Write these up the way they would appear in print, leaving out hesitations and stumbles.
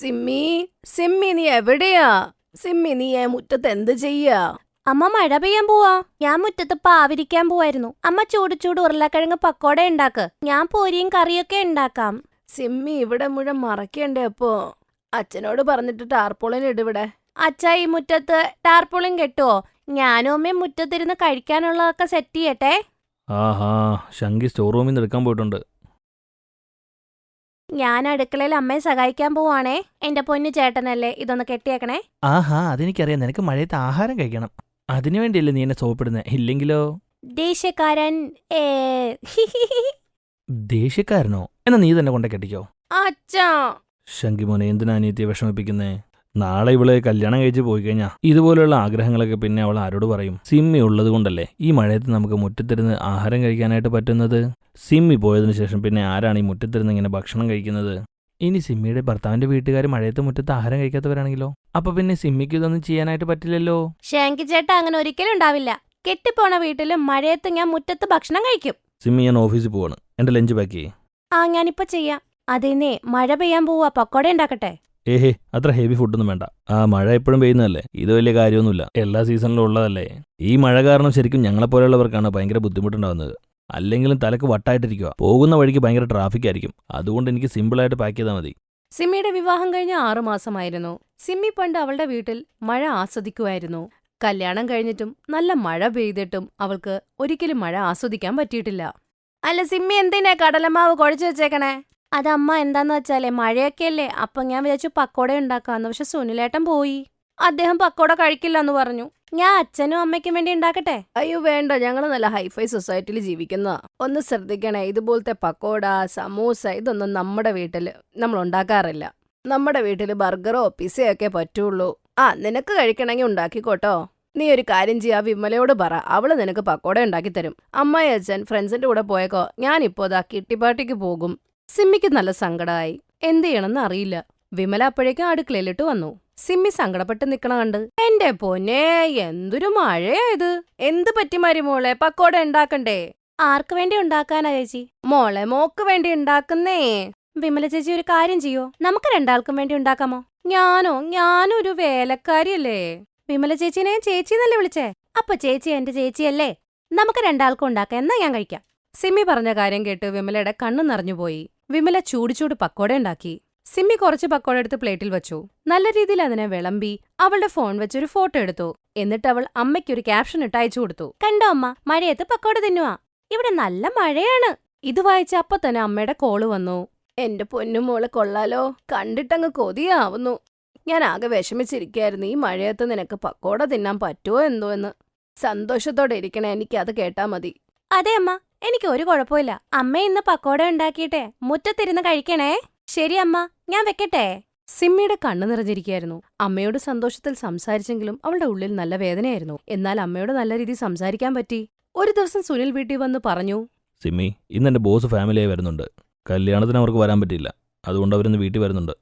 സിമ്മി സിമ്മി നീ എവിടെയാ? സിമ്മി നീ മുറ്റത്ത് എന്ത് ചെയ്യാ? അമ്മ മഴ പെയ്യാൻ പോവാ. ഞാൻ മുറ്റത്ത് പാവിരിക്കാൻ പോവായിരുന്നു. അമ്മ ചൂട് ചൂട് ഉരുളക്കിഴങ്ങ് പക്കോട ഉണ്ടാക്ക്. ഞാൻ പൊരിയും കറിയൊക്കെ ഉണ്ടാക്കാം. സിമ്മി ഇവിടെ മുഴുവൻ മറക്കണ്ടേ? അപ്പോ അച്ഛനോട് പറഞ്ഞിട്ട് ടാർപോളിൻ ഇടിവിടെ. അച്ഛാ, ഈ മുറ്റത്ത് ടാർപോളിൻ കെട്ടുവോ? ഞാനും അമ്മയും മുറ്റത്തിരുന്ന് കഴിക്കാനുള്ളതൊക്കെ സെറ്റ് ചെയ്യട്ടെ. ആഹാ, ശങ്കി സ്റ്റോർ റൂമിൽ നിന്ന് എടുക്കാൻ പോയിട്ടുണ്ട്. ഞാൻ അടുക്കളയിൽ അമ്മയെ സഹായിക്കാൻ പോവാണേ. എന്റെ പൊന്നു ചേട്ടനല്ലേ, ഇതൊന്ന് കെട്ടിയേക്കണേ. ആഹാ, അതെനിക്കറിയാം. നിനക്ക് മഴയത്ത് ആഹാരം കഴിക്കണം. അതിനു വേണ്ടിയല്ലേ നീ എന്നെ സോപ്പിടുന്നത്? ഇല്ലെങ്കിലോ? ദേഷ്യക്കാരൻ. ദേഷ്യക്കാരനോ? എന്നാ നീ തന്നെ കൊണ്ടേ കെട്ടിക്കോ. അച്ഛാ, ശങ്കി മോനെ, എന്തിനാ അനിയത്തിയെ വിഷമിപ്പിക്കുന്നേ? നാളെ ഇവള് കല്യാണം കഴിച്ച് പോയി കഴിഞ്ഞാ ഇതുപോലെയുള്ള ആഗ്രഹങ്ങളൊക്കെ പിന്നെ അവൾ ആരോട് പറയും? സിമ്മി ഉള്ളത് കൊണ്ടല്ലേ ഈ മഴയത്ത് നമുക്ക് മുറ്റത്തിരുന്ന് ആഹാരം കഴിക്കാനായിട്ട് പറ്റുന്നത്. സിമ്മി പോയതിനു ശേഷം പിന്നെ ആരാണ് ഈ മുറ്റത്തിരുന്ന് ഇങ്ങനെ ഭക്ഷണം കഴിക്കുന്നത്? ഇനി സിമ്മിയുടെ ഭർത്താവിന്റെ വീട്ടുകാർ മഴയത്ത് മുറ്റത്ത് ആഹാരം കഴിക്കാത്തവരാണെങ്കിലോ? അപ്പൊ പിന്നെ സിമ്മിക്ക് ഇതൊന്നും ചെയ്യാനായിട്ട് പറ്റില്ലല്ലോ. ഷാങ്കി ചേട്ടാ, അങ്ങനെ ഒരിക്കലും ഉണ്ടാവില്ല. കെട്ടിപ്പോണ വീട്ടില് മഴയത്ത് ഞാൻ മുറ്റത്ത് ഭക്ഷണം കഴിക്കും. സിമ്മി, ഞാൻ ഓഫീസിൽ പോവാണ്. എന്റെ ലഞ്ച് പാക്ക് ചെയ്യേ. ഞാനിപ്പോ ചെയ്യാം. അതേന്നേ, മഴ പെയ്യാൻ പോവാ. പക്കോട ഉണ്ടാക്കട്ടെ. ഏഹേ, അത്ര ഹെവി ഫുഡൊന്നും വേണ്ട. മഴ എപ്പോഴും പെയ്യുന്നതല്ലേ, ഇത് വലിയ കാര്യമൊന്നുമില്ല. എല്ലാ സീസണിലും ഉള്ളതല്ലേ. ഈ മഴ കാരണം ശരിക്കും ഞങ്ങളെപ്പോലെയുള്ളവർക്കാണ് ഭയങ്കര ബുദ്ധിമുട്ടുണ്ടാകുന്നത്. അല്ലെങ്കിലും തലക്ക് വട്ടായിട്ടിരിക്കുക. പോകുന്ന വഴിക്ക് ഭയങ്കര ട്രാഫിക് ആയിരിക്കും. അതുകൊണ്ട് എനിക്ക് സിമ്പിളായിട്ട് പാക്ക് ചെയ്താൽ മതി. സിമ്മിയുടെ വിവാഹം കഴിഞ്ഞ 6 മാസമായിരുന്നു. സിമ്മി പണ്ട് അവളുടെ വീട്ടിൽ മഴ ആസ്വദിക്കുമായിരുന്നു. കല്യാണം കഴിഞ്ഞിട്ടും നല്ല മഴ പെയ്തിട്ടും അവൾക്ക് ഒരിക്കലും മഴ ആസ്വദിക്കാൻ പറ്റിയിട്ടില്ല. അല്ല സിമ്മി, എന്തിനാ കടലമാവ് കുഴച്ചു വെച്ചേക്കണേ? അതമ്മ, എന്താന്ന് വെച്ചാലേ മഴയൊക്കെ അല്ലേ, അപ്പൊ ഞാൻ വിചാരിച്ചു പക്കോട ഉണ്ടാക്കാന്ന്. പക്ഷെ സുനിലേട്ടൻ പോയി. അദ്ദേഹം പക്കോട കഴിക്കില്ല എന്ന് പറഞ്ഞു. ഞാൻ അച്ഛനും അമ്മയ്ക്കും വേണ്ടി ഉണ്ടാക്കട്ടെ? അയ്യോ വേണ്ട, ഞങ്ങൾ നല്ല ഹൈഫൈ സൊസൈറ്റിയിൽ ജീവിക്കുന്ന. ഒന്ന് ശ്രദ്ധിക്കണേ, ഇതുപോലത്തെ പക്കോട, സമൂസ ഇതൊന്നും നമ്മുടെ വീട്ടില് നമ്മൾ ഉണ്ടാക്കാറില്ല. നമ്മുടെ വീട്ടില് ബർഗറോ പിസയോ ഒക്കെ പറ്റുള്ളൂ. നിനക്ക് കഴിക്കണമെങ്കിൽ ഉണ്ടാക്കിക്കോട്ടോ. നീ ഒരു കാര്യം ചെയ്യാ, വിമലയോട് പറ, അവള് നിനക്ക് പക്കോട ഉണ്ടാക്കി തരും. അമ്മായി അച്ഛൻ ഫ്രണ്ട്സിന്റെ കൂടെ പോയേക്കോ. ഞാനിപ്പോ കിട്ടി പാർട്ടിക്ക് പോകും. സിമ്മിക്ക് നല്ല സങ്കടമായി. എന്ത് ചെയ്യണമെന്ന് അറിയില്ല. വിമല അപ്പോഴേക്കും അടുക്കളയിലിട്ട് വന്നു. സിമ്മി സങ്കടപ്പെട്ട് നിക്കണ കണ്ട്, എന്റെ പൊന്നേ, എന്തൊരു മഴയായത്! എന്ത് പറ്റി മരുമോളെ? പക്കോട ഉണ്ടാക്കണ്ടേ? ആർക്ക് വേണ്ടി ഉണ്ടാക്കാനാ ചേച്ചി? മോളെ, മോക്ക് വേണ്ടി ഉണ്ടാക്കുന്നേ. വിമല ചേച്ചി, ഒരു കാര്യം ചെയ്യോ? നമുക്ക് രണ്ടാൾക്കും വേണ്ടി ഉണ്ടാക്കാമോ? ഞാനൊരു വേലക്കാരിയല്ലേ? വിമല ചേച്ചിനെ ചേച്ചിന്നല്ലേ വിളിച്ചേ? അപ്പൊ ചേച്ചി എന്റെ ചേച്ചിയല്ലേ? നമുക്ക് രണ്ടാൾക്കും ഉണ്ടാക്കാം. എന്നാ ഞാൻ കഴിക്കാം. സിമ്മി പറഞ്ഞ കാര്യം കേട്ട് വിമലയുടെ കണ്ണു നിറഞ്ഞുപോയി. വിമല ചൂട് പക്കോട ഉണ്ടാക്കി. സിമ്മി കുറച്ച് പക്കോട എടുത്ത് പ്ലേറ്റിൽ വെച്ചു. നല്ല രീതിയിൽ അതിനെ വിളമ്പി അവളുടെ ഫോൺ വെച്ചൊരു ഫോട്ടോ എടുത്തു. എന്നിട്ട് അവൾ അമ്മയ്ക്കൊരു ക്യാപ്ഷൻ ഇട്ട് അയച്ചു കൊടുത്തു. കണ്ടോ അമ്മ, മഴയത്ത് പക്കോട തിന്നുവാ. ഇവിടെ നല്ല മഴയാണ്. ഇത് വായിച്ച അപ്പൊ തന്നെ അമ്മയുടെ കോള് വന്നു. എന്റെ പൊന്നുമോളെ, കൊള്ളാലോ, കണ്ടിട്ടങ്ങ് കൊതിയാവുന്നു. ഞാൻ ആകെ വിഷമിച്ചിരിക്കായിരുന്നു. ഈ മഴയത്ത് നിനക്ക് പക്കോട തിന്നാൻ പറ്റുമോ എന്തോ എന്ന്. സന്തോഷത്തോടെ ഇരിക്കണേ, എനിക്കത് കേട്ടാ മതി. അതെ അമ്മ, എനിക്ക് ഒരു കുഴപ്പമില്ല. അമ്മ ഇന്ന് പക്കോട ഉണ്ടാക്കിയിട്ടെ മുറ്റത്തിരുന്ന് കഴിക്കണേ. ശരി അമ്മ, ഞാൻ വെക്കട്ടെ. സിമ്മിയുടെ കണ്ണു നിറഞ്ഞിരിക്കായിരുന്നു. അമ്മയോട് സന്തോഷത്തിൽ സംസാരിച്ചെങ്കിലും അവളുടെ ഉള്ളിൽ നല്ല വേദനയായിരുന്നു. എന്നാൽ അമ്മയോട് നല്ല രീതിയിൽ സംസാരിക്കാൻ പറ്റി. ഒരു ദിവസം സുനിൽ വീട്ടിൽ വന്ന് പറഞ്ഞു, സിമ്മി, ഇന്ന് എന്റെ ബോസ് ഫാമിലിയായി വരുന്നുണ്ട്. കല്യാണത്തിന് അവർക്ക് വരാൻ പറ്റില്ല. അതുകൊണ്ട് അവരിന്ന് വീട്ടിൽ വരുന്നുണ്ട്.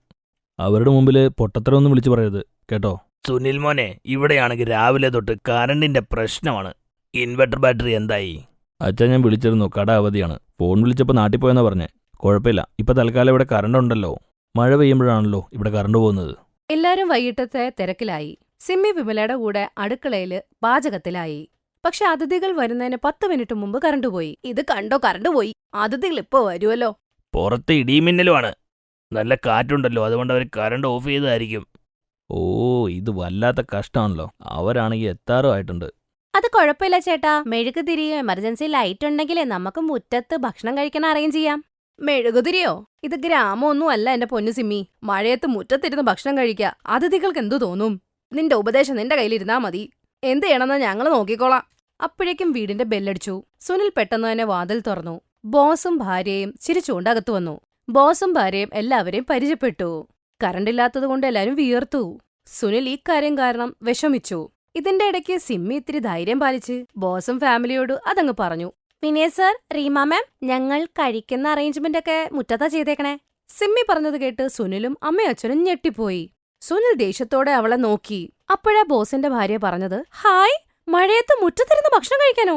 അവരുടെ മുമ്പിൽ പൊട്ടത്തരമൊന്നും വിളിച്ചു പറയരുത്, കേട്ടോ? സുനിൽ മോനെ, ഇവിടെയാണെങ്കിൽ രാവിലെ തൊട്ട് കറണ്ടിന്റെ പ്രശ്നമാണ്. ഇൻവെർട്ടർ ബാറ്ററി എന്തായി? അച്ഛാ, ഞാൻ വിളിച്ചിരുന്നു. കട അവധിയാണ്. ഫോൺ വിളിച്ചപ്പോൾ നാട്ടിൽ പോയെന്നാ പറഞ്ഞേ. കുഴപ്പമില്ല, ഇപ്പൊ തൽക്കാലം ഇവിടെ കറണ്ട് ഉണ്ടല്ലോ. മഴ പെയ്യുമ്പോഴാണല്ലോ ഇവിടെ കറണ്ട് പോകുന്നത്. എല്ലാരും വൈകിട്ടത്തെ തിരക്കിലായി. സിമ്മി വിമലയുടെ കൂടെ അടുക്കളയില് പാചകത്തിലായി. പക്ഷെ അതിഥികൾ വരുന്നതിന് 10 മിനിറ്റ് മുമ്പ് കറണ്ട് പോയി. ഇത് കണ്ടോ, കറണ്ട് പോയി. അതിഥികൾ ഇപ്പോ വരുമല്ലോ. പുറത്ത് ഇടിമിന്നലുമാണ്. നല്ല കാറ്റുണ്ടല്ലോ, അതുകൊണ്ട് അവർ കറണ്ട് ഓഫ് ചെയ്തായിരിക്കും. ഓ, ഇത് വല്ലാത്ത കഷ്ടമാണല്ലോ. അവരാണെങ്കിൽ എത്താറും ആയിട്ടുണ്ട്. അത് കുഴപ്പമില്ല ചേട്ടാ. മെഴുക് തിരിയോ എമർജൻസി ലൈറ്റ് ഉണ്ടെങ്കിലേ നമുക്ക് മുറ്റത്ത് ഭക്ഷണം കഴിക്കാൻ അറേഞ്ച് ചെയ്യാം. മെഴുകുതിരിയോ? ഇത് ഗ്രാമമൊന്നും അല്ല എന്റെ പൊന്നു സിമ്മി. മഴയത്ത് മുറ്റത്തിരുന്ന് ഭക്ഷണം കഴിക്കുക അതിഥികൾക്ക് എന്തു തോന്നും? നിന്റെ ഉപദേശം നിന്റെ കയ്യിലിരുന്നാ മതി. എന്ത് ചെയ്യണമെന്ന് ഞങ്ങൾ നോക്കിക്കോളാം. അപ്പോഴേക്കും വീടിന്റെ ബെല്ലടിച്ചു. സുനിൽ പെട്ടെന്ന് തന്നെ വാതിൽ തുറന്നു. ബോസും ഭാര്യയും ചിരിച്ചുകൊണ്ട് അകത്തു വന്നു. ബോസും ഭാര്യയും എല്ലാവരെയും പരിചയപ്പെട്ടു. കറണ്ടില്ലാത്തതുകൊണ്ട് എല്ലാവരും വിയർത്തു. സുനിൽ ഈ കാര്യം കാരണം വിഷമിച്ചു. ഇതിന്റെ ഇടയ്ക്ക് സിമ്മി ഇത്തിരി ധൈര്യം പാലിച്ച് ബോസും ഫാമിലിയോട് അതങ്ങ് പറഞ്ഞു. വിനയ് സർ, റീമ മാം, ഞങ്ങൾ കഴിക്കുന്ന അറേഞ്ച്മെന്റ് ഒക്കെ മുറ്റത്താ ചെയ്തേക്കണേ. സിമ്മി പറഞ്ഞത് കേട്ട് സുനിലും അമ്മയച്ഛനും ഞെട്ടിപ്പോയി. സുനിൽ ദേഷ്യത്തോടെ അവളെ നോക്കി. അപ്പോഴാ ബോസിന്റെ ഭാര്യ പറഞ്ഞത്, ഹായ്, മഴയത്ത് മുറ്റത്തിരുന്ന് ഭക്ഷണം കഴിക്കാനോ?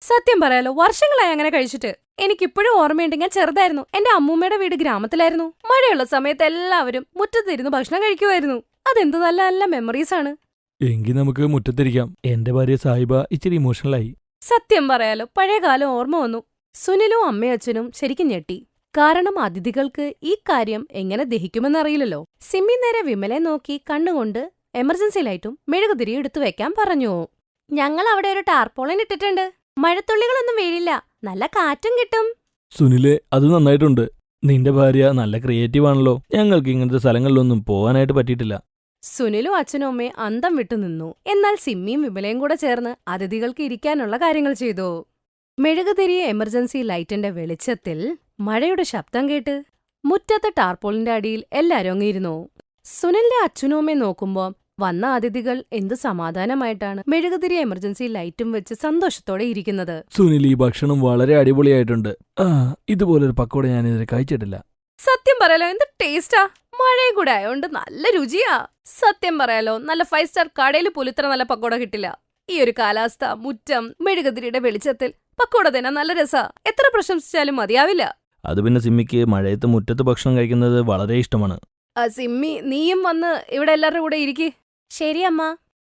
സത്യം പറയാലോ, വർഷങ്ങളായി അങ്ങനെ കഴിച്ചിട്ട്. എനിക്കിപ്പോഴും ഓർമ്മയുണ്ട്, ഞാൻ ചെറുതായിരുന്നു. എന്റെ അമ്മൂമ്മയുടെ വീട് ഗ്രാമത്തിലായിരുന്നു. മഴയുള്ള സമയത്ത് എല്ലാവരും മുറ്റത്തിരുന്ന് ഭക്ഷണം കഴിക്കുമായിരുന്നു. അതെന്ത് നല്ല നല്ല മെമ്മറീസ് ആണ്. എങ്കിൽ നമുക്ക് മുറ്റത്തിരിക്കാം. എന്റെ ഭാര്യ സാഹിബ ഇച്ചിരി ഇമോഷണലായി. സത്യം പറയാലോ, പഴയ കാലം ഓർമ്മ വന്നു. സുനിലും അമ്മയും അച്ഛനും ശരിക്കും ഞെട്ടി. കാരണം അതിഥികൾക്ക് ഈ കാര്യം എങ്ങനെ ദഹിക്കുമെന്നറിയില്ലല്ലോ. സിമ്മി നേരെ വിമലെ നോക്കി കണ്ണുകൊണ്ട് എമർജൻസി ലൈറ്റും മെഴുകുതിരി എടുത്തു വെക്കാൻ പറഞ്ഞു. ഞങ്ങൾ അവിടെ ഒരു ടാർപോളിൻ ഇട്ടിട്ടുണ്ട്. മഴത്തുള്ളികളൊന്നും വീഴില്ല, നല്ല കാറ്റും കിട്ടും. സുനിലെ, അത് നന്നായിട്ടുണ്ട്. നിന്റെ ഭാര്യ നല്ല ക്രിയേറ്റീവ് ആണല്ലോ. ഞങ്ങൾക്ക് ഇങ്ങനത്തെ സ്ഥലങ്ങളിലൊന്നും പോവാനായിട്ട് പറ്റിയിട്ടില്ല. സുനിലും അച്ഛനും അമ്മയും അന്തം വിട്ടു നിന്നു. എന്നാൽ സിമ്മിയും വിമലയും കൂടെ ചേർന്ന് അതിഥികൾക്ക് ഇരിക്കാനുള്ള കാര്യങ്ങൾ ചെയ്തു. മെഴുകുതിരിയ എമർജൻസി ലൈറ്റിന്റെ വെളിച്ചത്തിൽ മഴയുടെ ശബ്ദം കേട്ട് മുറ്റത്തെ ടാർപോളിന്റെ അടിയിൽ എല്ലാരും അങ്ങിരുന്നു. സുനിലിന്റെ അച്ഛനും അമ്മയും നോക്കുമ്പോൾ വന്ന അതിഥികൾ എന്തു സമാധാനമായിട്ടാണ് മെഴുകുതിരി എമർജൻസി ലൈറ്റും വെച്ച് സന്തോഷത്തോടെ ഇരിക്കുന്നത്. സുനിൽ, ഈ ഭക്ഷണം വളരെ അടിപൊളിയായിട്ടുണ്ട്. ഇതുപോലൊരു പക്കോട ഞാനിതുവരെ കഴിച്ചിട്ടില്ല. സത്യം പറയാലോ, എന്ത് ടേസ്റ്റാ. മഴയും കൂടെ ആയോണ്ട് നല്ല രുചിയാ. സത്യം പറയാലോ, നല്ല 5 സ്റ്റാർ കടയിൽ പോലും ഇത്ര നല്ല പക്കോട കിട്ടില്ല. ഈ ഒരു കാലാവസ്ഥ, മുറ്റം, മെഴുകുതിരിയുടെ വെളിച്ചത്തിൽ പക്കോട തന്നെ നല്ല രസാ. എത്ര പ്രശംസിച്ചാലും മതിയാവില്ല. അത് പിന്നെ സിമ്മിക്ക് മഴയത്ത് മുറ്റത്ത് ഭക്ഷണം കഴിക്കുന്നത് വളരെ ഇഷ്ടമാണ്. സിമ്മി, നീയും വന്ന് ഇവിടെ എല്ലാവരുടെ കൂടെ ഇരിക്ക്. ശരി അമ്മ.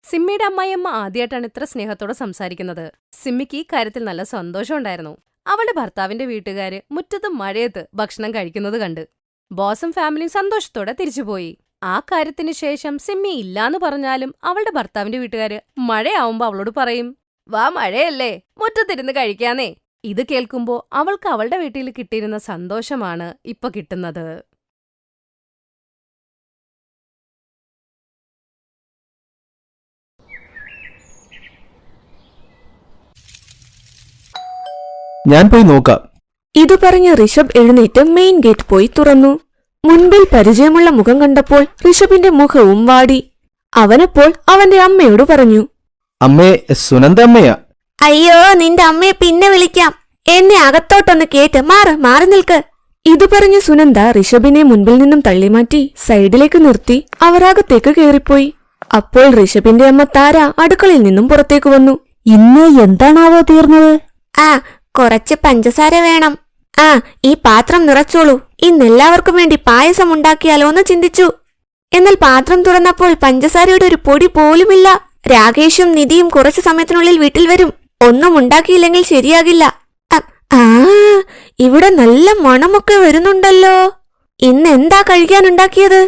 സിമ്മിയുടെ അമ്മായിയമ്മ ആദ്യമായിട്ടാണ് ഇത്ര സ്നേഹത്തോടെ സംസാരിക്കുന്നത്. സിമ്മിക്ക് ഈ കാര്യത്തിൽ നല്ല സന്തോഷമുണ്ടായിരുന്നു. അവളുടെ ഭർത്താവിന്റെ വീട്ടുകാര് മുറ്റത്ത് മഴയത്ത് ഭക്ഷണം കഴിക്കുന്നത് കണ്ട് ബോസും ഫാമിലിയും സന്തോഷത്തോടെ തിരിച്ചുപോയി. ആ കാര്യത്തിന് ശേഷം സിമ്മി ഇല്ലാന്ന് പറഞ്ഞാലും അവളുടെ ഭർത്താവിന്റെ വീട്ടുകാര് മഴയാവുമ്പോ അവളോട് പറയും, വാ മഴയല്ലേ, മുറ്റത്തിരുന്ന് കഴിക്കാന്നേ. ഇത് കേൾക്കുമ്പോ അവൾക്ക് അവളുടെ വീട്ടിൽ കിട്ടിയിരുന്ന സന്തോഷമാണ് ഇപ്പൊ കിട്ടുന്നത്. ഞാൻ പോയി നോക്കാം. ഇതു പറഞ്ഞ് ഋഷഭ് എഴുന്നേറ്റ് മെയിൻ ഗേറ്റ് പോയി തുറന്നു. മുൻപിൽ പരിചയമുള്ള മുഖം കണ്ടപ്പോൾ ഋഷഭിന്റെ മുഖവും വാടി. അവനപ്പോൾ അവന്റെ അമ്മയോട് പറഞ്ഞു, അമ്മേ, സുനന്ദ അമ്മയാ. അയ്യോ, നിന്റെ അമ്മയെ പിന്നെ വിളിക്കാം. എന്നെ അകത്തോട്ടൊന്ന് കേട്ട് മാറി നിൽക്ക്. ഇതു പറഞ്ഞ് സുനന്ദ ഋഷഭിനെ മുൻപിൽ നിന്നും തള്ളിമാറ്റി സൈഡിലേക്ക് നിർത്തി അവർ അകത്തേക്ക് കയറിപ്പോയി. അപ്പോൾ ഋഷഭിന്റെ അമ്മ താര അടുക്കളയിൽ നിന്നും പുറത്തേക്ക് വന്നു. ഇന്ന് എന്താണാവോ തീർന്നത്? കുറച്ച് പഞ്ചസാര വേണം. ഈ പാത്രം നിറച്ചോളൂ. ഇന്നെല്ലാവർക്കും വേണ്ടി പായസം ഉണ്ടാക്കിയാലോ എന്ന് ചിന്തിച്ചു. എന്നാൽ പാത്രം തുറന്നപ്പോൾ പഞ്ചസാരയുടെ ഒരു പൊടി പോലുമില്ല. രാകേഷും നിധിയും കുറച്ചു സമയത്തിനുള്ളിൽ വീട്ടിൽ വരും. ഒന്നും ഉണ്ടാക്കിയില്ലെങ്കിൽ ശരിയാകില്ല. ഇവിടെ നല്ല മണമൊക്കെ വരുന്നുണ്ടല്ലോ. ഇന്ന് എന്താ കഴിക്കാനുണ്ടാക്കിയത്?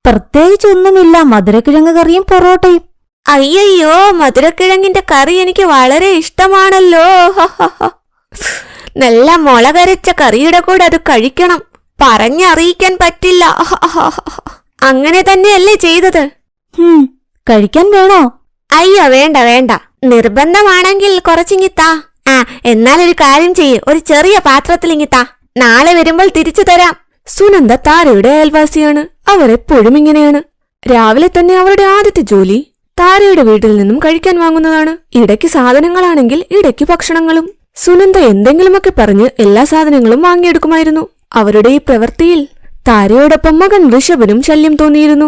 പ്രത്യേകിച്ചൊന്നുമില്ല, മധുരക്കിഴങ്ങ് കറിയും പൊറോട്ടയും. അയ്യയ്യോ, മധുരക്കിഴങ്ങിന്റെ കറി എനിക്ക് വളരെ ഇഷ്ടമാണല്ലോ. നല്ല മുളകരച്ച കറിയുടെ കൂടെ അത് കഴിക്കണം. പറഞ്ഞറിയിക്കാൻ പറ്റില്ല. അങ്ങനെ തന്നെയല്ലേ ചെയ്തത്? കഴിക്കാൻ വേണോ? അയ്യോ, വേണ്ട. നിർബന്ധമാണെങ്കിൽ കുറച്ചിങ്ങിത്താ. എന്നാലൊരു കാര്യം ചെയ്യ്, ഒരു ചെറിയ പാത്രത്തിലിങ്ങിത്താ. നാളെ വരുമ്പോൾ തിരിച്ചു തരാം. സുനന്ദ താരയുടെ അയൽവാസിയാണ്. അവർ എപ്പോഴും ഇങ്ങനെയാണ്. രാവിലെ തന്നെ അവരുടെ ആദ്യത്തെ ജോലി താരയുടെ വീട്ടിൽ നിന്നും കഴിക്കാൻ വാങ്ങുന്നതാണ്. ഇടയ്ക്ക് സാധനങ്ങളാണെങ്കിൽ ഇടയ്ക്ക് ഭക്ഷണങ്ങളും. സുനന്ദ എന്തെങ്കിലുമൊക്കെ പറഞ്ഞ് എല്ലാ സാധനങ്ങളും വാങ്ങിയെടുക്കുമായിരുന്നു. അവരുടെ ഈ പ്രവൃത്തിയിൽ താരയോടൊപ്പം മകൻ ഋഷഭനും ശല്യം തോന്നിയിരുന്നു.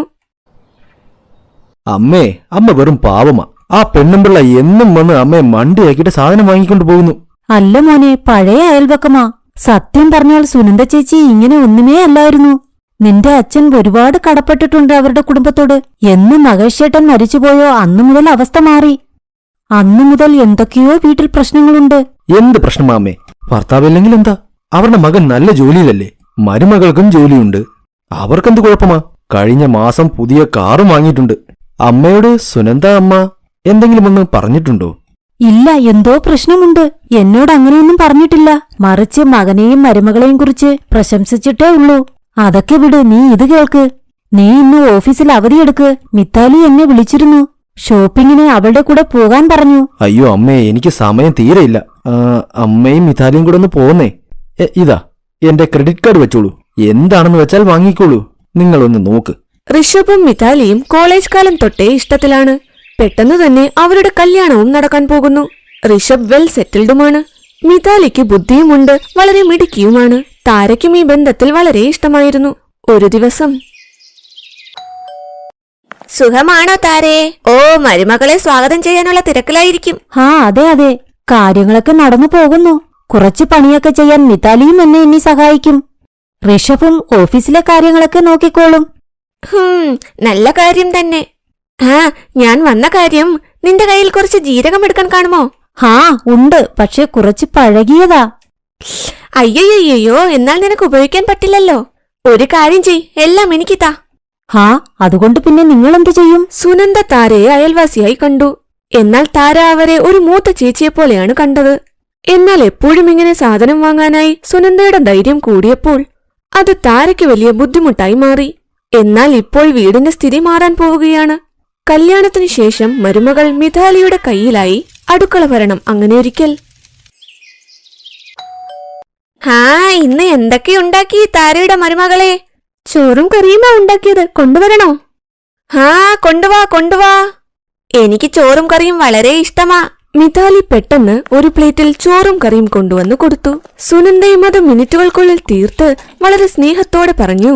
അമ്മേ, അമ്മ വെറും പാവമാ. ആ പെണ്ണുമ്പിള്ള എന്നും വന്ന് അമ്മയെ മണ്ടിയാക്കിയിട്ട് സാധനം വാങ്ങിക്കൊണ്ട് പോകുന്നു. അല്ല മോനെ, പഴയ അയൽവക്കമാ. സത്യം പറഞ്ഞാൽ സുനന്ദ ചേച്ചി ഇങ്ങനെ ഒന്നുമേ അല്ലായിരുന്നു. നിന്റെ അച്ഛൻ ഒരുപാട് കടപ്പെട്ടിട്ടുണ്ട് അവരുടെ കുടുംബത്തോട്. എന്ന് മഹേഷ് ചേട്ടൻ മരിച്ചുപോയോ അന്നു മുതൽ അവസ്ഥ മാറി. അന്നു മുതൽ എന്തൊക്കെയോ വീട്ടിൽ പ്രശ്നങ്ങളുണ്ട്. എന്ത് പ്രശ്നമാ അമ്മേ? ഭർത്താവില്ലെങ്കിൽ എന്താ? അവരുടെ മകൻ നല്ല ജോലിയിലല്ലേ? മരുമകൾക്കും ജോലിയുണ്ട്. അവർക്കെന്ത് കുഴപ്പമാ? കഴിഞ്ഞ മാസം പുതിയ കാറും വാങ്ങിയിട്ടുണ്ട്. അമ്മയോട് സുനന്ദ അമ്മ എന്തെങ്കിലും ഒന്ന് പറഞ്ഞിട്ടുണ്ടോ? ഇല്ല, എന്തോ പ്രശ്നമുണ്ട്. എന്നോട് അങ്ങനെയൊന്നും പറഞ്ഞിട്ടില്ല. മറിച്ച് മകനെയും മരുമകളെയും കുറിച്ച് പ്രശംസിച്ചിട്ടേ ഉള്ളൂ. അതൊക്കെ വിട്, നീ ഇത് കേൾക്ക്. നീ ഇന്ന് ഓഫീസിൽ അവധിയെടുക്ക്. മിത്താലി എന്നെ വിളിച്ചിരുന്നു. ഷോപ്പിങ്ങിന് അവളുടെ കൂടെ പോകാൻ പറഞ്ഞു. അയ്യോ അമ്മേ, എനിക്ക് സമയം തീരെയില്ല. അമ്മയും മിതാലിയും കൂടെ ഒന്ന് പോന്നേ. ഇതാ എന്റെ ക്രെഡിറ്റ് കാർഡ് വെച്ചോളൂ. എന്താണെന്ന് വെച്ചാൽ വാങ്ങിക്കോളൂ. നിങ്ങളൊന്ന് നോക്ക്. ഋഷഭും മിതാലിയും കോളേജ് കാലം തൊട്ടേ ഇഷ്ടത്തിലാണ്. പെട്ടെന്ന് തന്നെ അവരുടെ കല്യാണവും നടക്കാൻ പോകുന്നു. ഋഷഭ് വെൽ സെറ്റിൽഡുമാണ്. മിതാലിക്ക് ബുദ്ധിയുമുണ്ട്, വളരെ മിടുക്കിയുമാണ്. താരയ്ക്കും ഈ ബന്ധത്തിൽ വളരെ ഇഷ്ടമായിരുന്നു. ഒരു ദിവസം, സുഖമാണോ താരേ? ഓ, മരുമകളെ സ്വാഗതം ചെയ്യാനുള്ള തിരക്കിലായിരിക്കും. അതെ, കാര്യങ്ങളൊക്കെ നടന്നു പോകുന്നു. കുറച്ച് പണിയൊക്കെ ചെയ്യാൻ മിതാലിയും എന്നെ ഇനി സഹായിക്കും. ഋഷഭും ഓഫീസിലെ കാര്യങ്ങളൊക്കെ നോക്കിക്കോളും. നല്ല കാര്യം തന്നെ. ഞാൻ വന്ന കാര്യം, നിന്റെ കയ്യിൽ കുറച്ച് ജീരകം എടുക്കാൻ കാണുമോ? ഹാ ഉണ്ട്, പക്ഷെ കുറച്ച് പഴകിയതാ. അയ്യോ, എന്നാൽ നിനക്ക് ഉപയോഗിക്കാൻ പറ്റില്ലല്ലോ. ഒരു കാര്യം ചെയ്, എല്ലാം എനിക്ക് താ. ഹാ, അതുകൊണ്ട് പിന്നെ നിങ്ങളെന്ത് ചെയ്യും? സുനന്ദ താരയെ അയൽവാസിയായി കണ്ടു. എന്നാൽ താര അവരെ ഒരു മൂത്ത ചേച്ചിയെപ്പോലെയാണ് കണ്ടത്. എന്നാൽ എപ്പോഴും ഇങ്ങനെ സാധനം വാങ്ങാനായി സുനന്ദയുടെ ധൈര്യം കൂടിയപ്പോൾ അത് താരയ്ക്ക് വലിയ ബുദ്ധിമുട്ടായി മാറി. എന്നാൽ ഇപ്പോൾ വീടിന്റെ സ്ഥിതി മാറാൻ പോവുകയാണ്. കല്യാണത്തിനു ശേഷം മരുമകൾ മിതാലിയുടെ കയ്യിലായി അടുക്കള ഭരണം. അങ്ങനെ ഒരിക്കൽ, ഇന്ന് എന്തൊക്കെയുണ്ടാക്കി താരയുടെ മരുമകളെ? ചോറും കറിയുമാ ഉണ്ടാക്കിയത്, കൊണ്ടുവരണോ? കൊണ്ടുവാ. എനിക്ക് ചോറും കറിയും വളരെ ഇഷ്ടമാ. മിതാലി പെട്ടെന്ന് ഒരു പ്ലേറ്റിൽ ചോറും കറിയും കൊണ്ടുവന്നു കൊടുത്തു. സുനന്ദയും അത് മിനിറ്റുകൾക്കുള്ളിൽ തീർത്ത് വളരെ സ്നേഹത്തോടെ പറഞ്ഞു,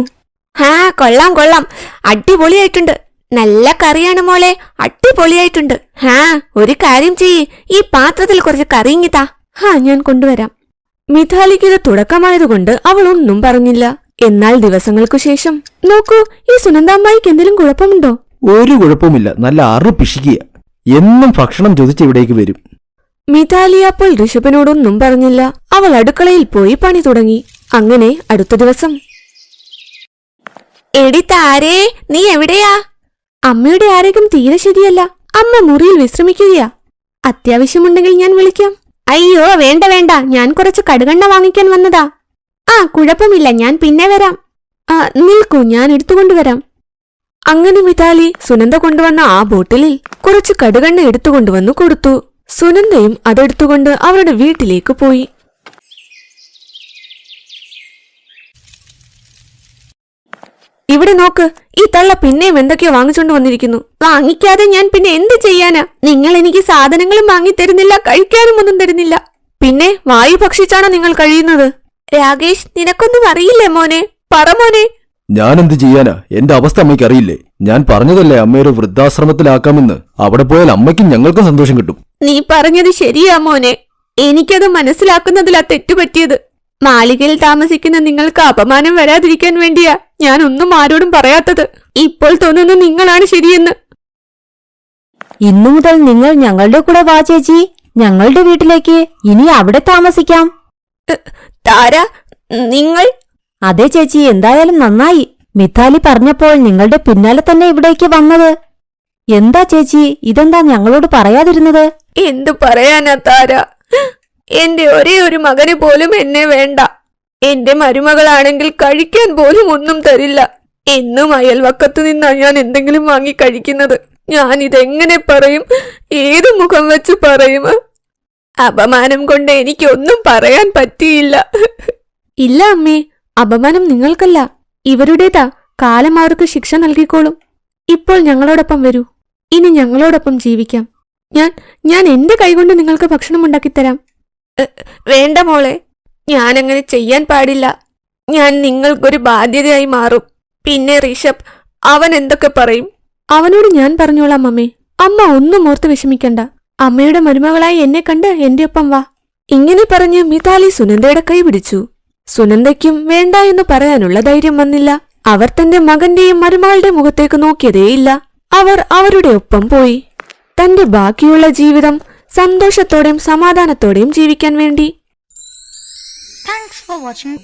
കൊള്ളാം, അടിപൊളിയായിട്ടുണ്ട്. നല്ല കറിയാണ് മോളെ, അടിപൊളിയായിട്ടുണ്ട്. ഒരു കാര്യം ചെയ്യ്, ഈ പാത്രത്തിൽ കുറച്ച് കറിയിങ്ങിത്താ. ഞാൻ കൊണ്ടുവരാം. മിതാലിക്കിത് തുടക്കമായതുകൊണ്ട് അവൾ ഒന്നും പറഞ്ഞില്ല. എന്നാൽ ദിവസങ്ങൾക്കു ശേഷം, നോക്കൂ, ഈ സുനന്ദാമ്മായിക്ക് എന്തെങ്കിലും കുഴപ്പമുണ്ടോ? ഒരു കുഴപ്പമില്ല, നല്ല അറു പിശിക്കുക. എന്നും ഭക്ഷണം ചോദിച്ച് ഇവിടേക്ക് വരും. മിതാലി അപ്പോൾ ഋഷഭനോടൊന്നും പറഞ്ഞില്ല. അവൾ അടുക്കളയിൽ പോയി പണി തുടങ്ങി. അങ്ങനെ അടുത്ത ദിവസം, എടി താരേ, നീ എവിടെയാ? അമ്മയുടെ ആരോഗ്യം തീരെ ശരിയല്ല. അമ്മ മുറിയിൽ വിശ്രമിക്കുകയാ. അത്യാവശ്യമുണ്ടെങ്കിൽ ഞാൻ വിളിക്കാം. അയ്യോ വേണ്ട, ഞാൻ കുറച്ച് കടുകെണ്ണ വാങ്ങിക്കാൻ വന്നതാ. കുഴപ്പമില്ല, ഞാൻ പിന്നെ വരാം. നിൽക്കൂ, ഞാൻ എടുത്തുകൊണ്ടുവരാം. അങ്ങനെ മിതാലി സുനന്ദ കൊണ്ടുവന്ന ആ ബോട്ടിലിൽ കുറച്ച് കടുകെണ്ണ എടുത്തുകൊണ്ടുവന്നു കൊടുത്തു. സുനന്ദയും അതെടുത്തുകൊണ്ട് അവരുടെ വീട്ടിലേക്ക് പോയി. ഇവിടെ നോക്ക്, ഈ തള്ള പിന്നെയും എന്തൊക്കെയോ വാങ്ങിച്ചോണ്ട് വന്നിരിക്കുന്നു. വാങ്ങിക്കാതെ ഞാൻ പിന്നെ എന്ത് ചെയ്യാനാ? നിങ്ങൾ എനിക്ക് സാധനങ്ങളും വാങ്ങിത്തരുന്നില്ല, കഴിക്കാനും ഒന്നും തരുന്നില്ല. പിന്നെ വായു ഭക്ഷിച്ചാണോ നിങ്ങൾ കഴിയുന്നത്? രാകേഷ്, നിനക്കൊന്നും അറിയില്ലേ മോനെ? പറ മോനെ. ഞാൻ എന്ത് ചെയ്യാനാ? എന്റെ അവസ്ഥ അമ്മയ്ക്ക് അറിയില്ലേ? ഞാൻ പറഞ്ഞതല്ലേ അമ്മയൊരു വൃദ്ധാശ്രമത്തിലാക്കാമെന്ന്. അവിടെ പോയാൽ അമ്മയ്ക്കും ഞങ്ങൾക്കും സന്തോഷം കിട്ടും. നീ പറഞ്ഞത് ശരിയാ മോനെ. എനിക്കത് മനസ്സിലാക്കുന്നതിലാ തെറ്റുപറ്റിയത്. മാളികയിൽ താമസിക്കുന്ന നിങ്ങൾക്ക് അപമാനം വരാതിരിക്കാൻ വേണ്ടിയാ ഞാൻ ഒന്നും ആരോടും പറയാത്തത്. ഇപ്പോൾ തോന്നുന്നു നിങ്ങളാണ് ശരിയെന്ന്. ഇന്നു മുതൽ നിങ്ങൾ ഞങ്ങളുടെ കൂടെ വാ ചേച്ചി, ഞങ്ങളുടെ വീട്ടിലേക്ക്. ഇനി അവിടെ താമസിക്കാം. താര, നിങ്ങൾ? അതെ ചേച്ചി, എന്തായാലും നന്നായി. മിതാലി പറഞ്ഞപ്പോൾ നിങ്ങളുടെ പിന്നാലെ തന്നെ ഇവിടേക്ക് വന്നത്. എന്താ ചേച്ചി, ഇതെന്താ ഞങ്ങളോട് പറയാതിരുന്നത്? എന്തു പറയാനാ താര? എന്റെ ഒരേ ഒരു മകന് പോലും എന്നെ വേണ്ട. എന്റെ മരുമകളാണെങ്കിൽ കഴിക്കാൻ പോലും ഒന്നും തരില്ല. എന്നും അയൽവക്കത്തു നിന്നാ ഞാൻ എന്തെങ്കിലും വാങ്ങി കഴിക്കുന്നത്. ഞാൻ ഇതെങ്ങനെ പറയും? ഏത് മുഖം വെച്ച് പറയും? അപമാനം കൊണ്ട് എനിക്കൊന്നും പറയാൻ പറ്റിയില്ല. ഇല്ല അമ്മേ, അപമാനം നിങ്ങൾക്കല്ല, ഇവരുടേതാ. കാലം അവർക്ക് ശിക്ഷ നൽകിക്കോളും. ഇപ്പോൾ ഞങ്ങളോടൊപ്പം വരൂ. ഇനി ഞങ്ങളോടൊപ്പം ജീവിക്കാം. ഞാൻ എന്റെ കൈകൊണ്ട് നിങ്ങൾക്ക് ഭക്ഷണം ഉണ്ടാക്കിത്തരാം. വേണ്ട മോളെ, ഞാനങ്ങനെ ചെയ്യാൻ പാടില്ല. ഞാൻ നിങ്ങൾക്കൊരു ബാധ്യതയായി മാറും. പിന്നെ ഋഷഭ്, അവൻ എന്തൊക്കെ പറയും? അവനോട് ഞാൻ പറഞ്ഞോളാം അമ്മേ. അമ്മ ഒന്നും ഓർത്ത് വിഷമിക്കണ്ട. അമ്മയുടെ മരുമകളായി എന്നെ കണ്ട് എന്റെ ഒപ്പം വാ. ഇങ്ങനെ പറഞ്ഞ് മിതാലി സുനന്ദയുടെ കൈ പിടിച്ചു. സുനന്ദയ്ക്കും വേണ്ട എന്ന് പറയാനുള്ള ധൈര്യം വന്നില്ല. അവർ തന്റെ മകന്റെയും മരുമകളുടെ മുഖത്തേക്ക് നോക്കിയതേയില്ല. അവർ അവരുടെ ഒപ്പം പോയി. തന്റെ ബാക്കിയുള്ള ജീവിതം സന്തോഷത്തോടെയും സമാധാനത്തോടെയും ജീവിക്കാൻ വേണ്ടി. Thanks for watching.